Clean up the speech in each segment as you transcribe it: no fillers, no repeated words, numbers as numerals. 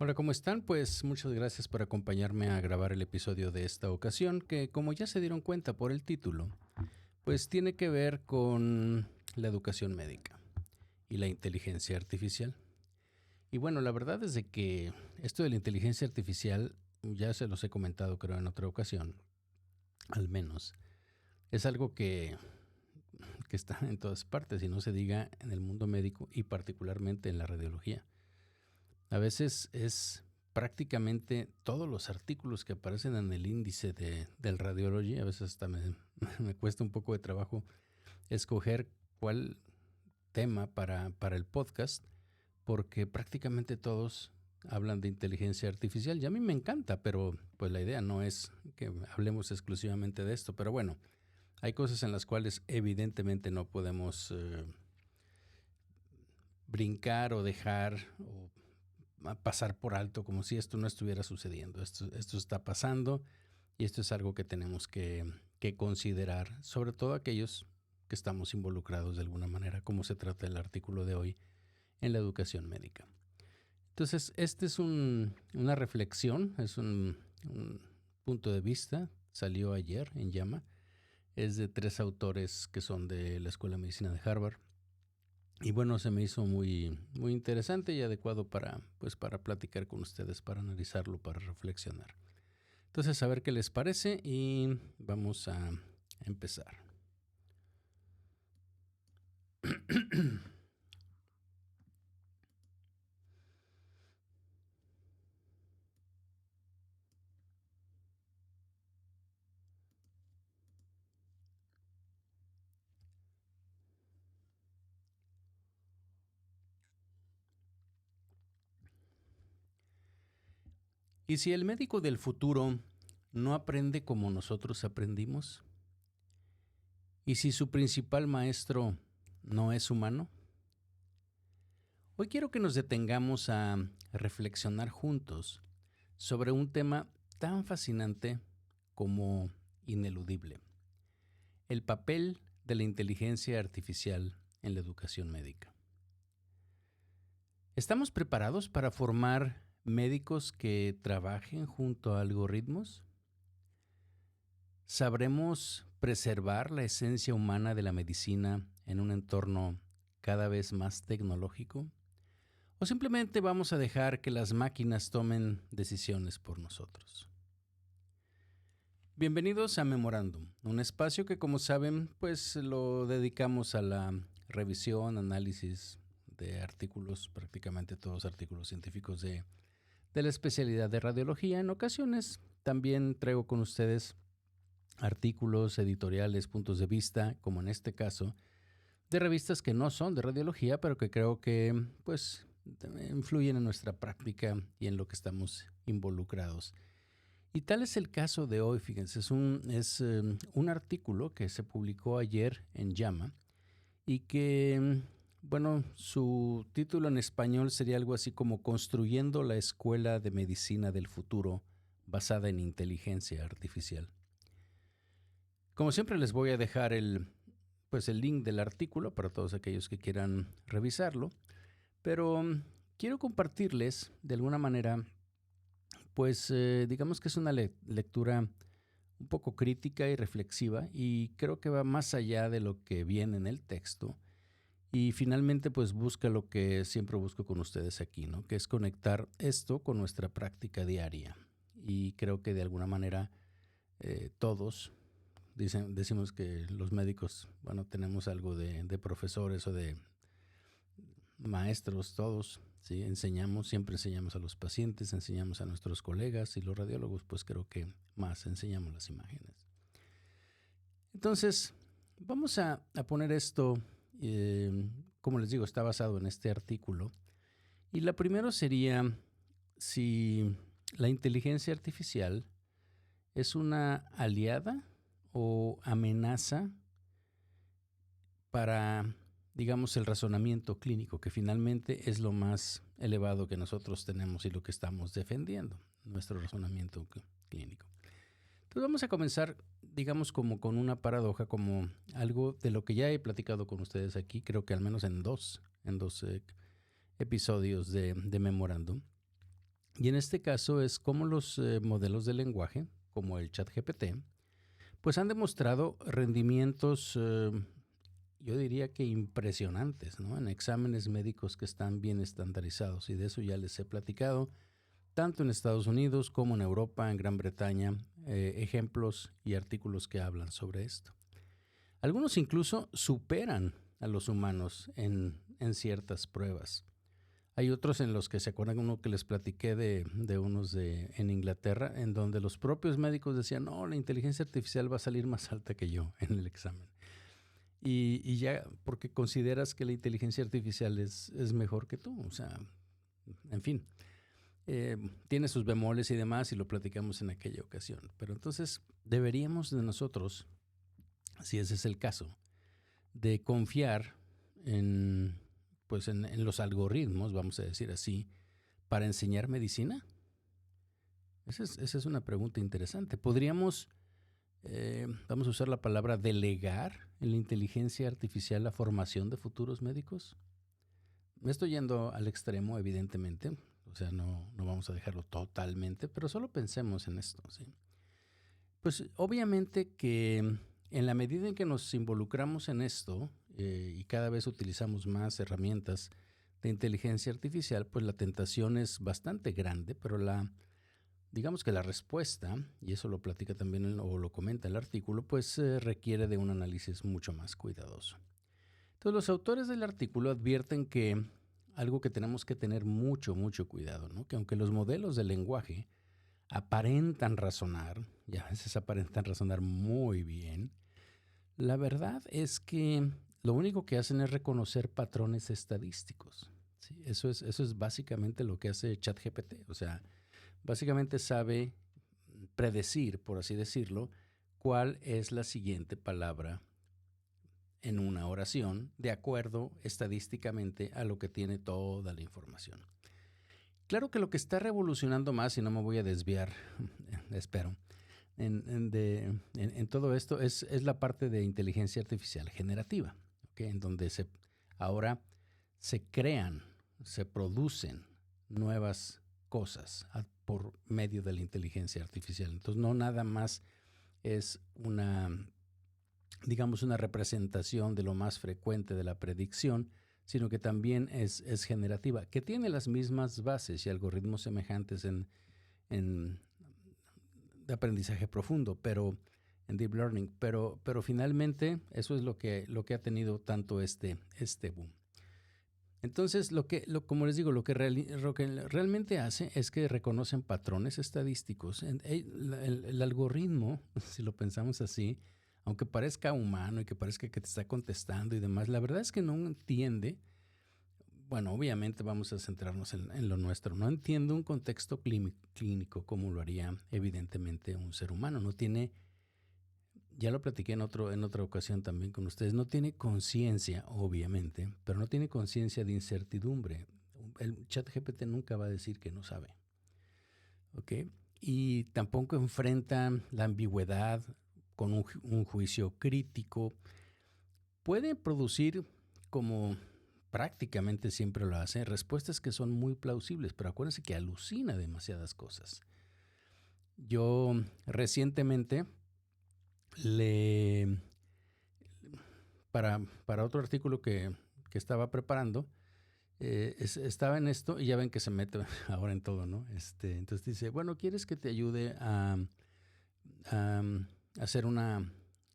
Hola, ¿cómo están? Pues muchas gracias por acompañarme a grabar el episodio de esta ocasión, que como ya se dieron cuenta por el título, pues tiene que ver con la educación médica y la inteligencia artificial. Y bueno, la verdad es de que esto de la inteligencia artificial, ya se los he comentado creo en otra ocasión, al menos, es algo que está en todas partes y no se diga en el mundo médico y particularmente en la radiología. A veces es prácticamente todos los artículos que aparecen en el índice del Radiology, a veces hasta me cuesta un poco de trabajo escoger cuál tema para el podcast, porque prácticamente todos hablan de inteligencia artificial y a mí me encanta, pero pues la idea no es que hablemos exclusivamente de esto, pero bueno, hay cosas en las cuales evidentemente no podemos brincar o dejar o a pasar por alto como si esto no estuviera sucediendo. Esto está pasando y esto es algo que tenemos que considerar, sobre todo aquellos que estamos involucrados de alguna manera, como se trata el artículo de hoy en la educación médica. Entonces, este es una reflexión, es un punto de vista, salió ayer en Llama, es de 3 autores que son de la Escuela de Medicina de Harvard. Y bueno, se me hizo muy interesante y adecuado para platicar con ustedes, para analizarlo, para reflexionar. Entonces, a ver qué les parece y vamos a empezar. ¿Y si el médico del futuro no aprende como nosotros aprendimos? ¿Y si su principal maestro no es humano? Hoy quiero que nos detengamos a reflexionar juntos sobre un tema tan fascinante como ineludible: el papel de la inteligencia artificial en la educación médica. ¿Estamos preparados para formar médicos que trabajen junto a algoritmos? ¿Sabremos preservar la esencia humana de la medicina en un entorno cada vez más tecnológico? ¿O simplemente vamos a dejar que las máquinas tomen decisiones por nosotros? Bienvenidos a Memorándum, un espacio que, como saben, pues lo dedicamos a la revisión, análisis de artículos, prácticamente todos artículos científicos de la especialidad de radiología. En ocasiones también traigo con ustedes artículos editoriales, puntos de vista, como en este caso, de revistas que no son de radiología, pero que creo que pues influyen en nuestra práctica y en lo que estamos involucrados. Y tal es el caso de hoy, fíjense, es un artículo que se publicó ayer en Llama y que, bueno, su título en español sería algo así como Construyendo la Escuela de Medicina del Futuro basada en inteligencia artificial. Como siempre les voy a dejar el link del artículo para todos aquellos que quieran revisarlo, pero quiero compartirles de alguna manera, digamos que es una lectura un poco crítica y reflexiva y creo que va más allá de lo que viene en el texto y finalmente pues busca lo que siempre busco con ustedes aquí, ¿no? Que es conectar esto con nuestra práctica diaria y creo que de alguna manera todos decimos que los médicos, bueno, tenemos algo de profesores o de maestros, todos, ¿sí? Siempre enseñamos a los pacientes, enseñamos a nuestros colegas y los radiólogos, pues creo que más enseñamos las imágenes. Entonces, vamos a poner esto, como les digo, está basado en este artículo. Y la primera sería si la inteligencia artificial es una aliada o amenaza para, digamos, el razonamiento clínico, que finalmente es lo más elevado que nosotros tenemos y lo que estamos defendiendo, nuestro razonamiento clínico. Entonces vamos a comenzar, digamos, como con una paradoja, como algo de lo que ya he platicado con ustedes aquí, creo que al menos en dos episodios de Memorándum, Y en este caso es como los modelos de lenguaje, como el ChatGPT, pues han demostrado rendimientos, yo diría que impresionantes, ¿no? En exámenes médicos que están bien estandarizados. Y de eso ya les he platicado, tanto en Estados Unidos como en Europa, en Gran Bretaña, ejemplos y artículos que hablan sobre esto. Algunos incluso superan a los humanos en ciertas pruebas. Hay otros en los que se acuerdan uno que les platiqué de unos en Inglaterra, en donde los propios médicos decían, no, la inteligencia artificial va a salir más alta que yo en el examen. Y ya, porque consideras que la inteligencia artificial es mejor que tú. O sea, en fin, tiene sus bemoles y demás, y lo platicamos en aquella ocasión. Pero entonces deberíamos de nosotros, si ese es el caso, de confiar en, pues en los algoritmos, vamos a decir así, para enseñar medicina. Esa es una pregunta interesante. ¿Podríamos, vamos a usar la palabra delegar en la inteligencia artificial la formación de futuros médicos? Me estoy yendo al extremo, evidentemente. O sea, no vamos a dejarlo totalmente, pero solo pensemos en esto, ¿sí? Pues obviamente que en la medida en que nos involucramos en esto y cada vez utilizamos más herramientas de inteligencia artificial, pues la tentación es bastante grande, pero digamos que la respuesta, y eso lo platica también o lo comenta el artículo, pues requiere de un análisis mucho más cuidadoso. Entonces los autores del artículo advierten que algo que tenemos que tener mucho cuidado, ¿no? Que aunque los modelos de lenguaje aparentan razonar, y a veces aparentan razonar muy bien, la verdad es que lo único que hacen es reconocer patrones estadísticos. ¿Sí? Eso es básicamente lo que hace ChatGPT. O sea, básicamente sabe predecir, por así decirlo, cuál es la siguiente palabra en una oración, de acuerdo estadísticamente a lo que tiene toda la información. Claro que lo que está revolucionando más, y no me voy a desviar, espero, en todo esto es la parte de inteligencia artificial generativa, ¿okay? En donde ahora se crean, se producen nuevas cosas por medio de la inteligencia artificial. Entonces no nada más es digamos, una representación de lo más frecuente de la predicción, sino que también es generativa, que tiene las mismas bases y algoritmos semejantes de aprendizaje profundo, pero en deep learning, pero finalmente eso es lo que ha tenido tanto este boom. Entonces, como les digo, lo que realmente hace es que reconocen patrones estadísticos. El algoritmo, si lo pensamos así, aunque parezca humano y que parezca que te está contestando y demás, la verdad es que no entiende. Bueno, obviamente vamos a centrarnos en lo nuestro. No entiende un contexto clínico como lo haría evidentemente un ser humano. No tiene, ya lo platiqué en otra ocasión también con ustedes, no tiene conciencia, obviamente, pero no tiene conciencia de incertidumbre. El ChatGPT nunca va a decir que no sabe. ¿Ok? Y tampoco enfrenta la ambigüedad con un juicio crítico. Puede producir, como prácticamente siempre lo hace, respuestas que son muy plausibles, pero acuérdense que alucina demasiadas cosas. Yo recientemente para otro artículo que estaba preparando, estaba en esto y ya ven que se mete ahora en todo, ¿no? Entonces dice, bueno, ¿quieres que te ayude a hacer una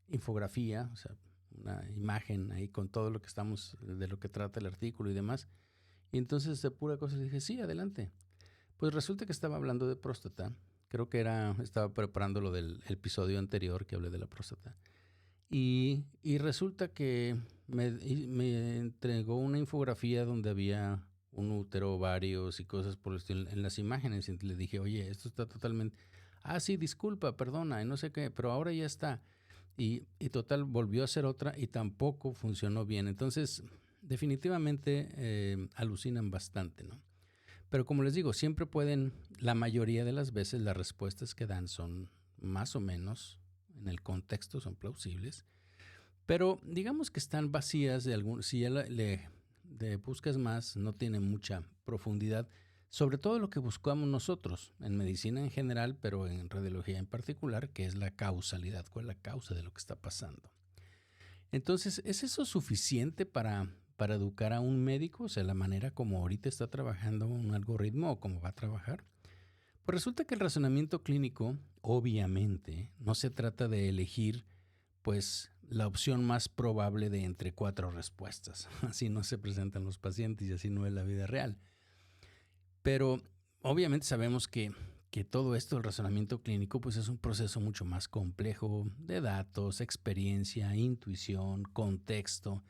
infografía, o sea, una imagen ahí con todo lo que de lo que trata el artículo y demás? Y entonces de pura cosa dije, sí, adelante. Pues resulta que estaba hablando de próstata. Creo que estaba preparando lo del episodio anterior que hablé de la próstata. Y resulta que me entregó una infografía donde había un útero, ovarios y cosas por el estilo en las imágenes. Y le dije, oye, esto está totalmente... Ah, sí, disculpa, perdona, y no sé qué, pero ahora ya está. Y total, volvió a hacer otra y tampoco funcionó bien. Entonces, definitivamente alucinan bastante, ¿no? Pero como les digo, siempre la mayoría de las veces las respuestas que dan son más o menos, en el contexto son plausibles, pero digamos que están vacías si ya le buscas más, no tiene mucha profundidad, sobre todo lo que buscamos nosotros, en medicina en general, pero en radiología en particular, que es la causalidad, cuál es la causa de lo que está pasando. Entonces, ¿es eso suficiente para educar a un médico? O sea, la manera como ahorita está trabajando un algoritmo o cómo va a trabajar. Pues resulta que el razonamiento clínico, obviamente, no se trata de elegir, pues, la opción más probable de entre 4 respuestas. Así no se presentan los pacientes y así no es la vida real. Pero obviamente sabemos que todo esto, el razonamiento clínico, pues es un proceso mucho más complejo de datos, experiencia, intuición, contexto.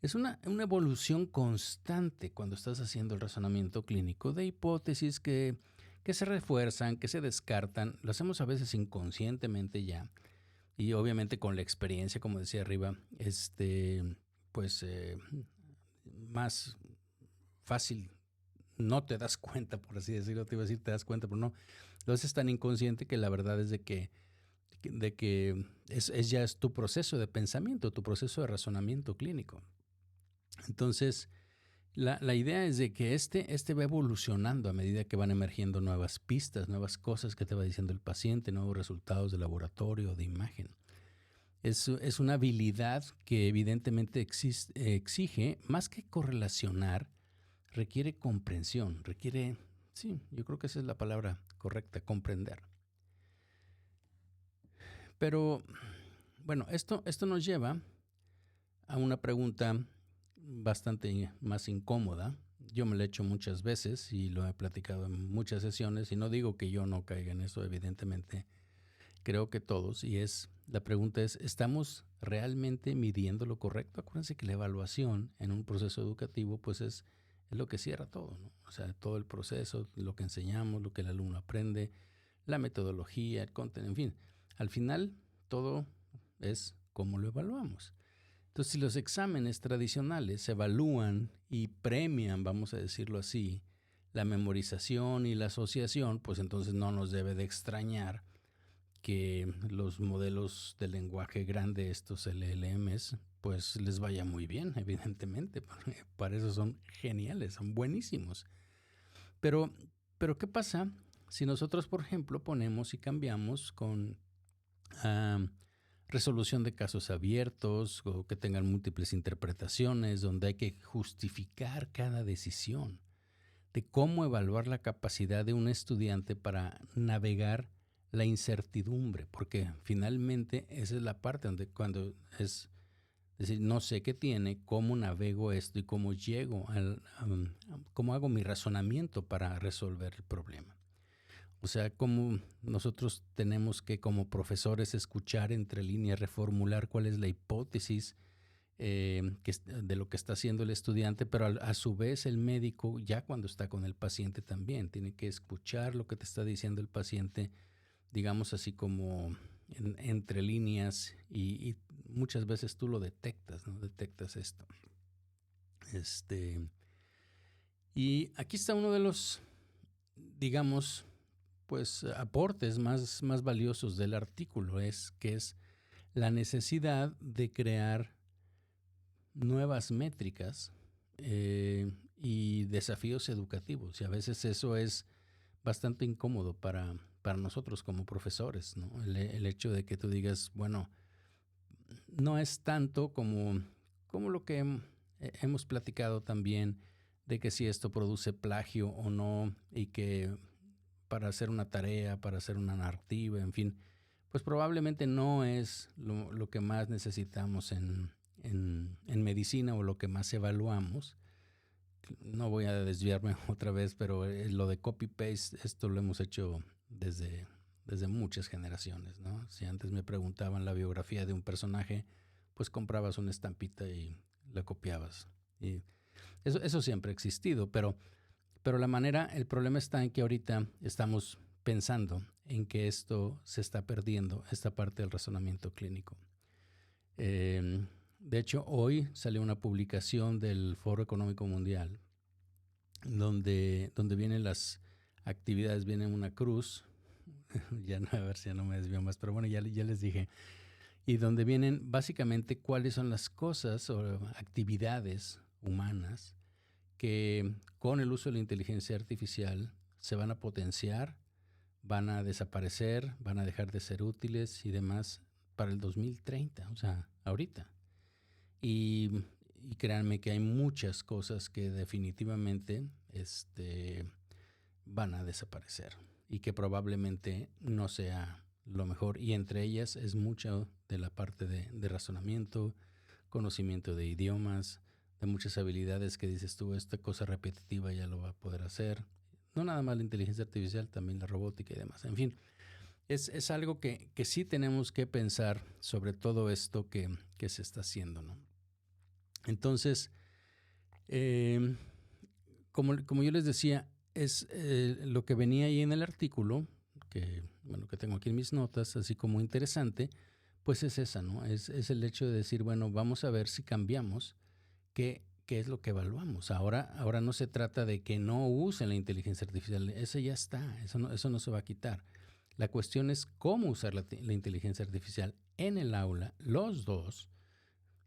Es una evolución constante cuando estás haciendo el razonamiento clínico de hipótesis que se refuerzan, que se descartan. Lo hacemos a veces inconscientemente ya. Y obviamente con la experiencia, como decía arriba, pues más fácil no te das cuenta, por así decirlo. Te iba a decir te das cuenta, pero no. Lo haces tan inconsciente que la verdad es de que ya es tu proceso de pensamiento, tu proceso de razonamiento clínico. Entonces, la idea es de que este va evolucionando a medida que van emergiendo nuevas pistas, nuevas cosas que te va diciendo el paciente, nuevos resultados de laboratorio, de imagen. Es una habilidad que evidentemente exige, más que correlacionar, requiere comprensión, sí, yo creo que esa es la palabra correcta, comprender. Pero, bueno, esto nos lleva a una pregunta bastante más incómoda. Yo me la he hecho muchas veces y lo he platicado en muchas sesiones y no digo que yo no caiga en eso, evidentemente. Creo que todos, la pregunta es, ¿estamos realmente midiendo lo correcto? Acuérdense que la evaluación en un proceso educativo pues es lo que cierra todo, ¿no? O sea, todo el proceso, lo que enseñamos, lo que el alumno aprende, la metodología, el contenido, en fin. Al final, todo es cómo lo evaluamos. Entonces, si los exámenes tradicionales evalúan y premian, vamos a decirlo así, la memorización y la asociación, pues entonces no nos debe de extrañar que los modelos de lenguaje grande, estos LLMs, pues les vaya muy bien, evidentemente, porque para eso son geniales, son buenísimos. Pero ¿qué pasa si nosotros, por ejemplo, ponemos y cambiamos con resolución de casos abiertos o que tengan múltiples interpretaciones, donde hay que justificar cada decisión, de cómo evaluar la capacidad de un estudiante para navegar la incertidumbre, porque finalmente esa es la parte donde cuando es decir, no sé qué tiene, cómo navego esto y cómo llego cómo hago mi razonamiento para resolver el problema. O sea, cómo nosotros tenemos que como profesores escuchar entre líneas, reformular cuál es la hipótesis de lo que está haciendo el estudiante, pero a su vez el médico ya cuando está con el paciente también tiene que escuchar lo que te está diciendo el paciente, digamos así como entre líneas y muchas veces tú lo detectas, ¿no? Detectas esto. Y aquí está uno de los, digamos, pues aportes más valiosos del artículo, que es la necesidad de crear nuevas métricas y desafíos educativos. Y a veces eso es bastante incómodo para nosotros como profesores, ¿no? El hecho de que tú digas, bueno, no es tanto como lo que hemos platicado también de que si esto produce plagio o no y que para hacer una tarea, para hacer una narrativa, en fin, pues probablemente no es lo que más necesitamos en medicina o lo que más evaluamos. No voy a desviarme otra vez, pero lo de copy-paste, esto lo hemos hecho desde muchas generaciones, ¿no? Si antes me preguntaban la biografía de un personaje, pues comprabas una estampita y la copiabas. Y eso siempre ha existido, pero el problema está en que ahorita estamos pensando en que esto se está perdiendo, esta parte del razonamiento clínico. De hecho, hoy salió una publicación del Foro Económico Mundial donde vienen las actividades, viene una cruz, ya no, a ver si ya no me desvío más, pero bueno, ya les dije, y donde vienen básicamente cuáles son las cosas o actividades humanas que con el uso de la inteligencia artificial se van a potenciar, van a desaparecer, van a dejar de ser útiles y demás para el 2030, o sea, ahorita. Y, y créanme que hay muchas cosas que definitivamente van a desaparecer y que probablemente no sea lo mejor. Y entre ellas es mucho de la parte de razonamiento, conocimiento de idiomas, de muchas habilidades que dices tú, esta cosa repetitiva ya lo va a poder hacer. No nada más la inteligencia artificial, también la robótica y demás. En fin, es algo que sí tenemos que pensar sobre todo esto que se está haciendo, ¿no? Entonces, eh, como yo les decía, es lo que venía ahí en el artículo, que tengo aquí en mis notas, así como interesante, pues es esa, ¿no? Es el hecho de decir, bueno, vamos a ver si cambiamos qué es lo que evaluamos. Ahora no se trata de que no usen la inteligencia artificial, eso ya está, eso no se va a quitar. La cuestión es cómo usar la inteligencia artificial en el aula, los dos,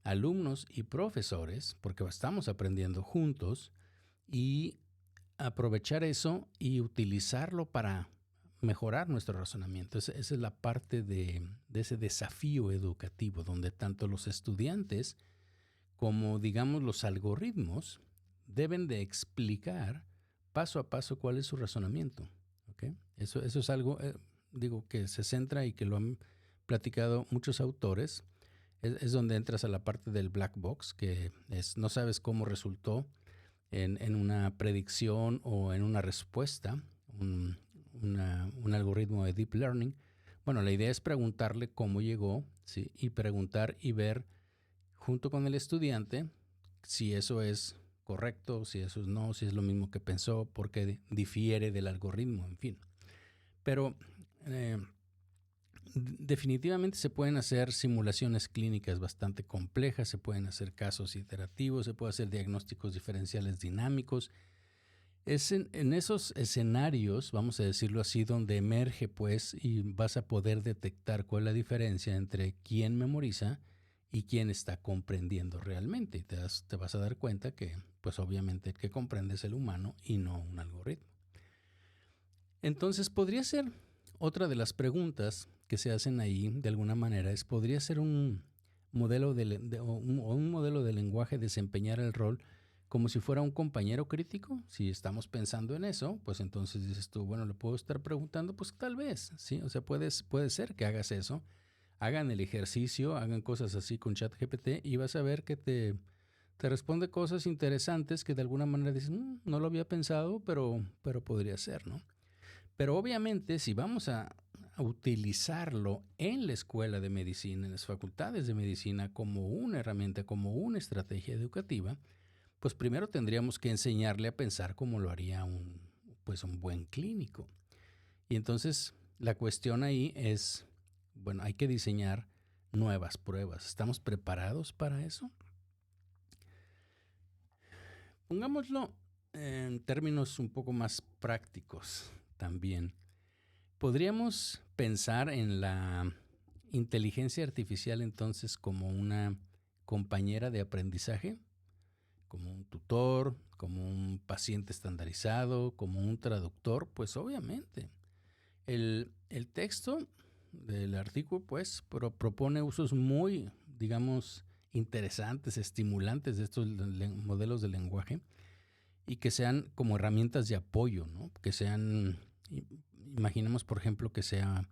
alumnos y profesores, porque estamos aprendiendo juntos, y aprovechar eso y utilizarlo para mejorar nuestro razonamiento. Esa es la parte de ese desafío educativo, donde tanto los estudiantes como, digamos, los algoritmos deben de explicar paso a paso cuál es su razonamiento. ¿Okay? Eso es algo, que se centra y que lo han platicado muchos autores. Es donde entras a la parte del black box, que no sabes cómo resultó en una predicción o en una respuesta, un algoritmo de deep learning. Bueno, la idea es preguntarle cómo llegó, ¿sí? Y preguntar y ver junto con el estudiante si eso es correcto, si eso es no, si es lo mismo que pensó, porque difiere del algoritmo, en fin. Pero definitivamente se pueden hacer simulaciones clínicas bastante complejas, se pueden hacer casos iterativos, se pueden hacer diagnósticos diferenciales dinámicos. Es en esos escenarios, vamos a decirlo así, donde emerge pues y vas a poder detectar cuál es la diferencia entre quién memoriza y quién está comprendiendo realmente. Y te vas a dar cuenta que pues obviamente el que comprende es el humano y no un algoritmo. Entonces podría ser otra de las preguntas que se hacen ahí de alguna manera podría ser un modelo un modelo de lenguaje desempeñar el rol como si fuera un compañero crítico. Si estamos pensando en eso, pues entonces dices tú, bueno, le puedo estar preguntando, pues tal vez, ¿sí? O sea, puede ser que hagas eso, hagan el ejercicio, hagan cosas así con ChatGPT y vas a ver que te responde cosas interesantes que de alguna manera dices, no lo había pensado, pero podría ser, ¿no? Pero obviamente si vamos a utilizarlo en la escuela de medicina, en las facultades de medicina como una herramienta, como una estrategia educativa, pues primero tendríamos que enseñarle a pensar como lo haría un buen clínico. Y entonces la cuestión ahí es, bueno, hay que diseñar nuevas pruebas. ¿Estamos preparados para eso? Pongámoslo en términos un poco más prácticos también. ¿Podríamos pensar en la inteligencia artificial entonces como una compañera de aprendizaje? Como un tutor, como un paciente estandarizado, como un traductor, pues obviamente. El texto del artículo pues propone usos muy, digamos, interesantes, estimulantes de estos modelos de lenguaje y que sean como herramientas de apoyo, ¿no? Que sean, imaginemos por ejemplo que sea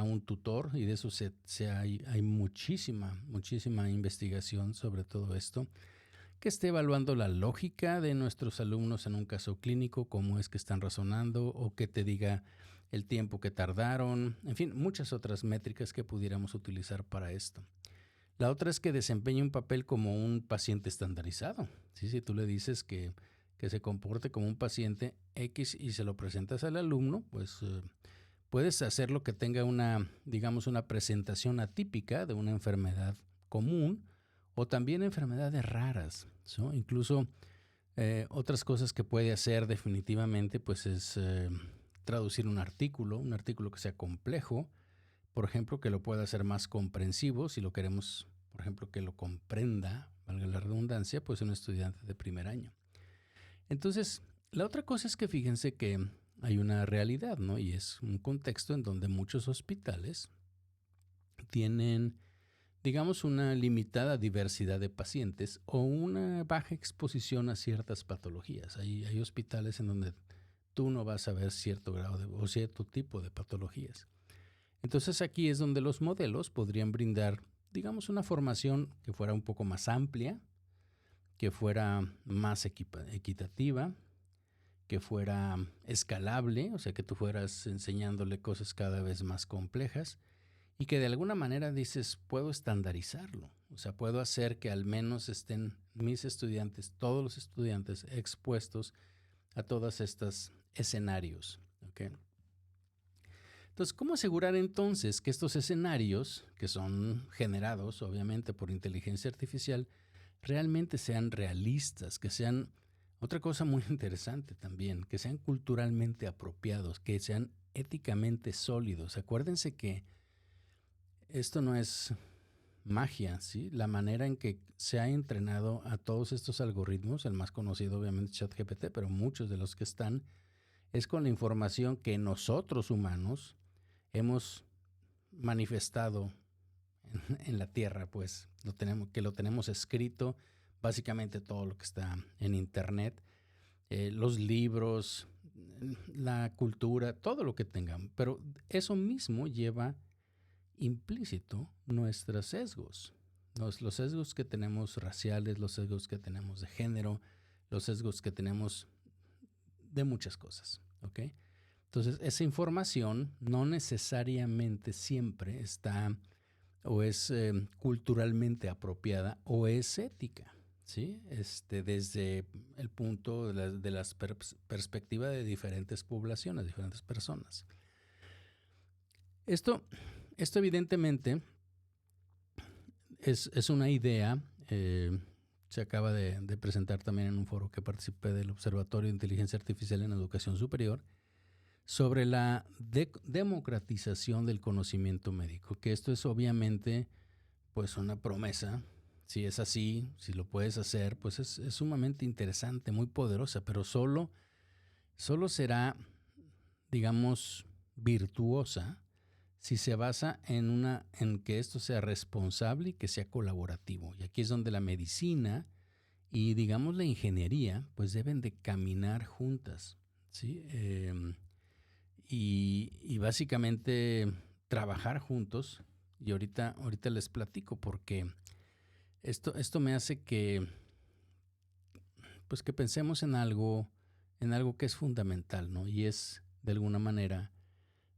un tutor, y de eso hay muchísima investigación sobre todo esto, que esté evaluando la lógica de nuestros alumnos en un caso clínico, cómo es que están razonando, o que te diga el tiempo que tardaron, en fin, muchas otras métricas que pudiéramos utilizar para esto. La otra es que desempeñe un papel como un paciente estandarizado. ¿Sí? Si tú le dices que se comporte como un paciente X y se lo presentas al alumno, pues puedes hacerlo que tenga una presentación atípica de una enfermedad común o también enfermedades raras, ¿no? Incluso otras cosas que puede hacer definitivamente pues es traducir un artículo que sea complejo, por ejemplo, que lo pueda hacer más comprensivo, si lo queremos, por ejemplo, que lo comprenda, valga la redundancia, pues un estudiante de primer año. Entonces, la otra cosa es que fíjense que hay una realidad, ¿no? Y es un contexto en donde muchos hospitales tienen, digamos, una limitada diversidad de pacientes o una baja exposición a ciertas patologías. Hay hospitales en donde tú no vas a ver cierto grado o cierto tipo de patologías. Entonces aquí es donde los modelos podrían brindar, digamos, una formación que fuera un poco más amplia, que fuera más equitativa, que fuera escalable, o sea, que tú fueras enseñándole cosas cada vez más complejas y que de alguna manera dices, puedo estandarizarlo, o sea, puedo hacer que al menos estén mis estudiantes, todos los estudiantes expuestos a todos estos escenarios, ¿ok? Entonces, ¿cómo asegurar entonces que estos escenarios, que son generados obviamente por inteligencia artificial, realmente sean realistas, que sean, otra cosa muy interesante también, que sean culturalmente apropiados, que sean éticamente sólidos? Acuérdense que esto no es magia, ¿sí? La manera en que se ha entrenado a todos estos algoritmos, el más conocido obviamente ChatGPT, pero muchos de los que están, es con la información que nosotros humanos hemos manifestado en la tierra, pues lo tenemos escrito, básicamente todo lo que está en internet, los libros, la cultura, todo lo que tengan. Pero eso mismo lleva implícito nuestros sesgos. Los sesgos que tenemos raciales, los sesgos que tenemos de género, los sesgos que tenemos de muchas cosas, ¿ok? Entonces, esa información no necesariamente siempre está o es culturalmente apropiada o es ética, ¿sí? Desde el punto de las perspectiva de diferentes poblaciones, diferentes personas. Esto evidentemente es una idea, se acaba de presentar también en un foro que participé del Observatorio de Inteligencia Artificial en Educación Superior, sobre la democratización del conocimiento médico, que esto es obviamente pues una promesa. Si es así, si lo puedes hacer, pues es sumamente interesante, muy poderosa, pero solo será, digamos, virtuosa si se basa en que esto sea responsable y que sea colaborativo. Y aquí es donde la medicina y, digamos, la ingeniería, pues deben de caminar juntas, ¿sí? Y básicamente trabajar juntos. Y ahorita les platico porque esto me hace que, pues que pensemos en algo que es fundamental, ¿no? Y es, de alguna manera,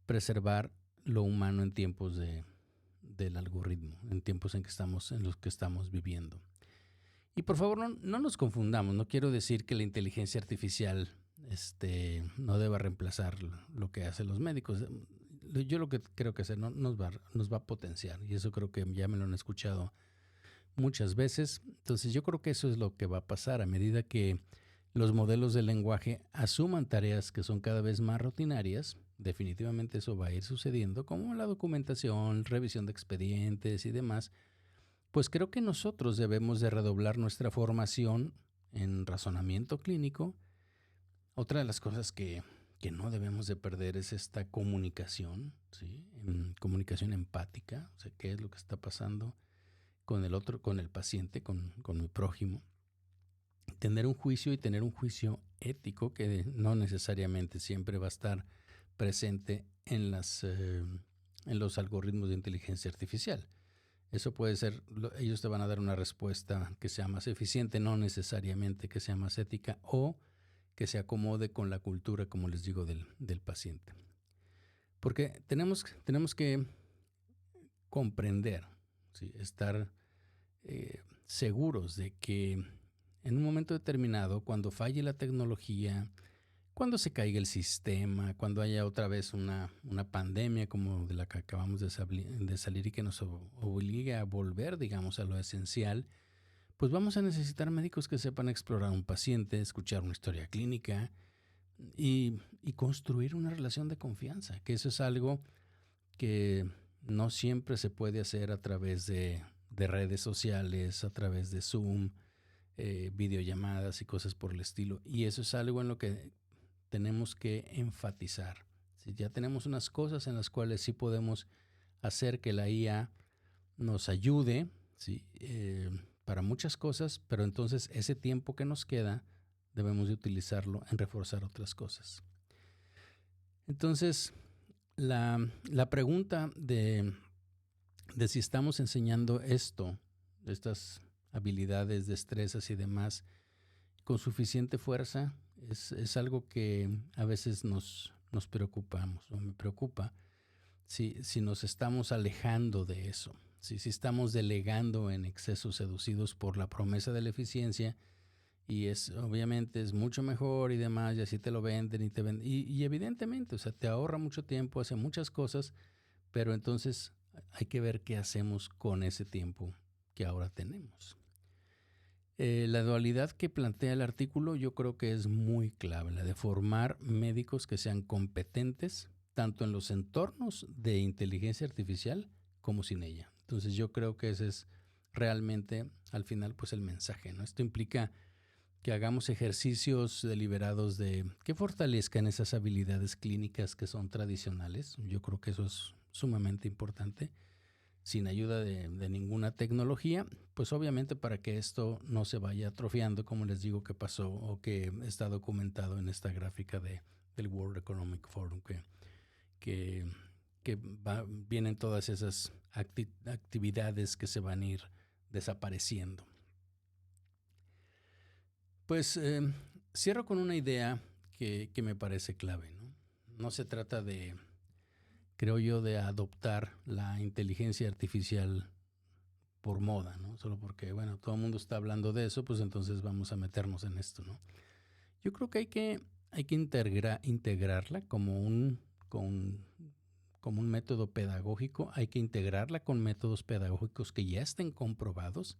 preservar lo humano en tiempos del algoritmo, en tiempos en los que estamos viviendo. Y por favor, no nos confundamos. No quiero decir que la inteligencia artificial no deba reemplazar lo que hacen los médicos. Yo lo que creo que nos va a potenciar, y eso creo que ya me lo han escuchado muchas veces. Entonces yo creo que eso es lo que va a pasar a medida que los modelos de lenguaje asuman tareas que son cada vez más rutinarias. Definitivamente eso va a ir sucediendo, como la documentación, revisión de expedientes y demás. Pues creo que nosotros debemos de redoblar nuestra formación en razonamiento clínico. Otra de las cosas que no debemos de perder es esta comunicación, ¿sí? Comunicación empática, o sea, qué es lo que está pasando con el otro, con el paciente, con mi prójimo. Tener un juicio y tener un juicio ético que no necesariamente siempre va a estar presente en los algoritmos de inteligencia artificial. Eso puede ser, ellos te van a dar una respuesta que sea más eficiente, no necesariamente que sea más ética o que se acomode con la cultura, como les digo, del paciente. Porque tenemos que comprender, ¿sí? Estar seguros de que en un momento determinado, cuando falle la tecnología, cuando se caiga el sistema, cuando haya otra vez una pandemia como de la que acabamos de salir y que nos obligue a volver, digamos, a lo esencial, pues vamos a necesitar médicos que sepan explorar un paciente, escuchar una historia clínica y construir una relación de confianza, que eso es algo que no siempre se puede hacer a través de redes sociales, a través de Zoom, videollamadas y cosas por el estilo. Y eso es algo en lo que tenemos que enfatizar. ¿Sí? Ya tenemos unas cosas en las cuales sí podemos hacer que la IA nos ayude, ¿sí? Para muchas cosas, pero entonces ese tiempo que nos queda debemos de utilizarlo en reforzar otras cosas. Entonces, la pregunta de si estamos enseñando estas habilidades, destrezas y demás, con suficiente fuerza, es algo que a veces nos preocupamos, o me preocupa, si nos estamos alejando de eso, si estamos delegando en exceso, seducidos por la promesa de la eficiencia, y obviamente es mucho mejor y demás, y así te lo venden y te venden, y evidentemente, o sea, te ahorra mucho tiempo, hace muchas cosas, pero entonces hay que ver qué hacemos con ese tiempo que ahora tenemos. La dualidad que plantea el artículo yo creo que es muy clave, la de formar médicos que sean competentes tanto en los entornos de inteligencia artificial como sin ella. Entonces yo creo que ese es realmente al final pues el mensaje, ¿no? Esto implica que hagamos ejercicios deliberados que fortalezcan esas habilidades clínicas que son tradicionales. Yo creo que eso es sumamente importante, sin ayuda de ninguna tecnología, pues obviamente para que esto no se vaya atrofiando, como les digo que pasó o que está documentado en esta gráfica del World Economic Forum, que vienen todas esas actividades que se van a ir desapareciendo. Pues cierro con una idea que me parece clave, ¿no? No se trata de, creo yo, de adoptar la inteligencia artificial por moda, ¿no? Solo porque, bueno, todo el mundo está hablando de eso, pues entonces vamos a meternos en esto, ¿no? Yo creo que hay que integrarla como un método pedagógico, hay que integrarla con métodos pedagógicos que ya estén comprobados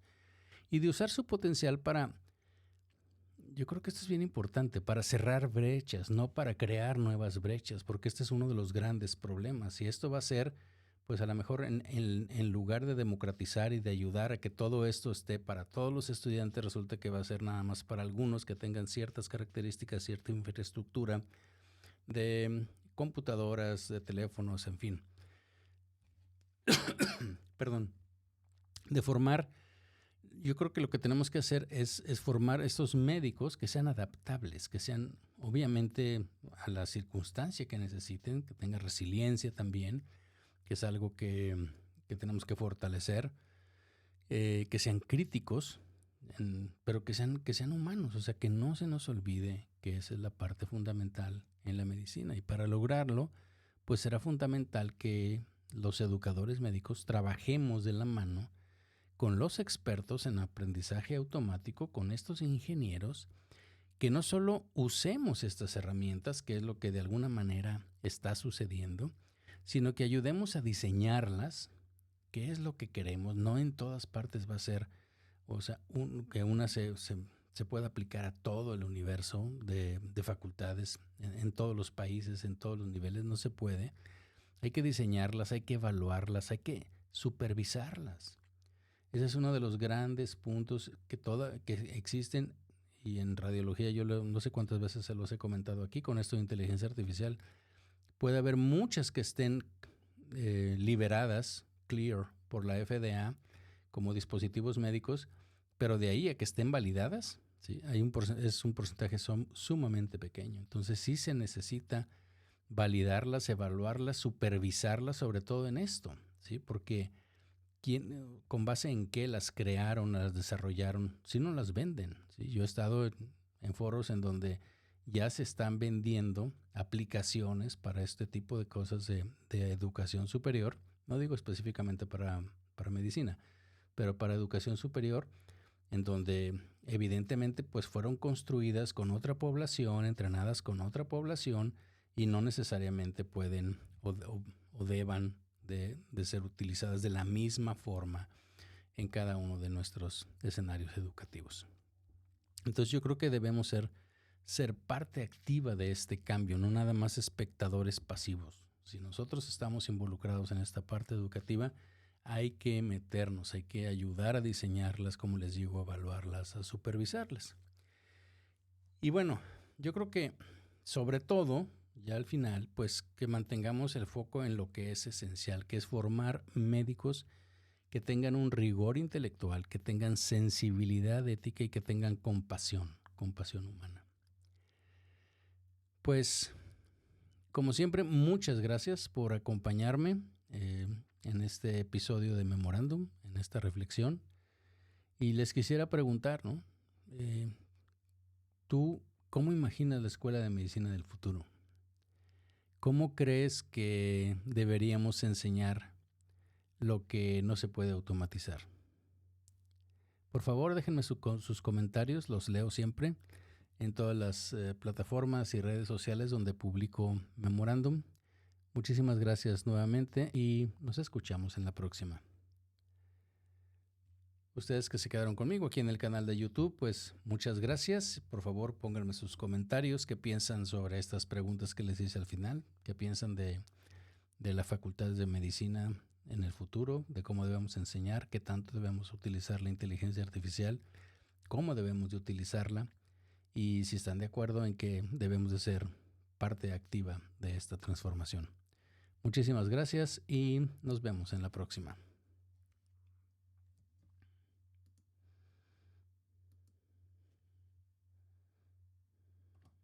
y de usar su potencial yo creo que esto es bien importante, para cerrar brechas, no para crear nuevas brechas, porque este es uno de los grandes problemas. Y esto va a ser, pues a lo mejor en lugar de democratizar y de ayudar a que todo esto esté para todos los estudiantes, resulta que va a ser nada más para algunos que tengan ciertas características, cierta infraestructura de computadoras, de teléfonos, en fin. Perdón. De formar. Yo creo que lo que tenemos que hacer es formar estos médicos que sean adaptables, que sean obviamente a la circunstancia que necesiten, que tengan resiliencia también, que es algo que tenemos que fortalecer, que sean críticos, pero que sean humanos, o sea, que no se nos olvide que esa es la parte fundamental en la medicina. Y para lograrlo, pues será fundamental que los educadores médicos trabajemos de la mano con los expertos en aprendizaje automático, con estos ingenieros, que no solo usemos estas herramientas, que es lo que de alguna manera está sucediendo, sino que ayudemos a diseñarlas, qué es lo que queremos. No en todas partes va a ser, o sea, que una se pueda aplicar a todo el universo de facultades, en todos los países, en todos los niveles, no se puede. Hay que diseñarlas, hay que evaluarlas, hay que supervisarlas. Ese es uno de los grandes puntos que existen, y en radiología yo no sé cuántas veces se los he comentado aquí con esto de inteligencia artificial. Puede haber muchas que estén liberadas, clear, por la FDA como dispositivos médicos, pero de ahí a que estén validadas, ¿sí? Es un porcentaje sumamente pequeño. Entonces sí se necesita validarlas, evaluarlas, supervisarlas, sobre todo en esto, ¿sí? Porque con base en qué las crearon, las desarrollaron, si no las venden. ¿Sí? Yo he estado en foros en donde ya se están vendiendo aplicaciones para este tipo de cosas de educación superior, no digo específicamente para medicina, pero para educación superior, en donde evidentemente pues fueron construidas con otra población, entrenadas con otra población, y no necesariamente pueden o deban de ser utilizadas de la misma forma en cada uno de nuestros escenarios educativos. Entonces yo creo que debemos ser parte activa de este cambio, no nada más espectadores pasivos. Si nosotros estamos involucrados en esta parte educativa, hay que meternos, hay que ayudar a diseñarlas, como les digo, a evaluarlas, a supervisarlas. Y bueno, yo creo que sobre todo, ya al final, pues que mantengamos el foco en lo que es esencial, que es formar médicos que tengan un rigor intelectual, que tengan sensibilidad ética y que tengan compasión humana. Pues, como siempre, muchas gracias por acompañarme en este episodio de Memorándum, en esta reflexión. Y les quisiera preguntar, ¿no? ¿Tú cómo imaginas la escuela de medicina del futuro? ¿Cómo crees que deberíamos enseñar lo que no se puede automatizar? Por favor, déjenme sus comentarios, los leo siempre en todas las plataformas y redes sociales donde publico Memorándum. Muchísimas gracias nuevamente y nos escuchamos en la próxima. Ustedes que se quedaron conmigo aquí en el canal de YouTube, pues muchas gracias. Por favor, pónganme sus comentarios, qué piensan sobre estas preguntas que les hice al final, qué piensan de la Facultad de Medicina en el futuro, de cómo debemos enseñar, qué tanto debemos utilizar la inteligencia artificial, cómo debemos de utilizarla y si están de acuerdo en que debemos de ser parte activa de esta transformación. Muchísimas gracias y nos vemos en la próxima.